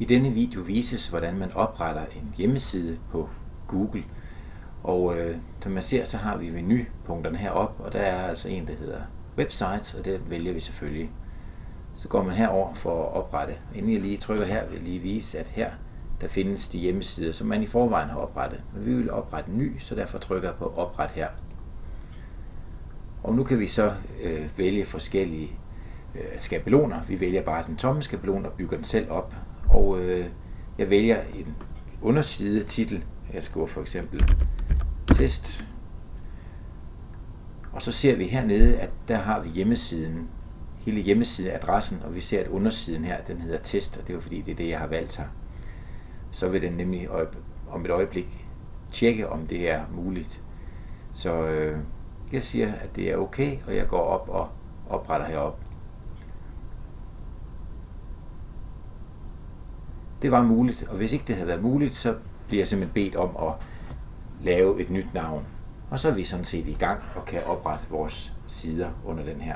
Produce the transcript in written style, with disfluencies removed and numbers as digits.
I denne video vises, hvordan man opretter en hjemmeside på Google. Og som man ser, så har vi menupunkterne heroppe, og der er altså en, der hedder Websites, og det vælger vi selvfølgelig. Så går man herover for at oprette. Inden jeg lige trykker her, vil jeg lige vise, at her der findes de hjemmesider, som man i forvejen har oprettet. Men vi vil oprette en ny, så derfor trykker jeg på Opret her. Og nu kan vi så vælge forskellige skabeloner. Vi vælger bare den tomme skabelon og bygger den selv op. Og jeg vælger en underside titel. Jeg skriver for eksempel test. Og så ser vi hernede, at der har vi hjemmesiden. Hele hjemmesideadressen, og vi ser, at undersiden her, den hedder test, og det er jo fordi, det er det, jeg har valgt her. Så vil den nemlig om et øjeblik tjekke, om det er muligt. Så jeg siger, at det er okay, og jeg går op og opretter herop. Det var muligt, og hvis ikke det havde været muligt, så bliver jeg simpelthen bedt om at lave et nyt navn. Og så er vi sådan set i gang og kan oprette vores sider under den her.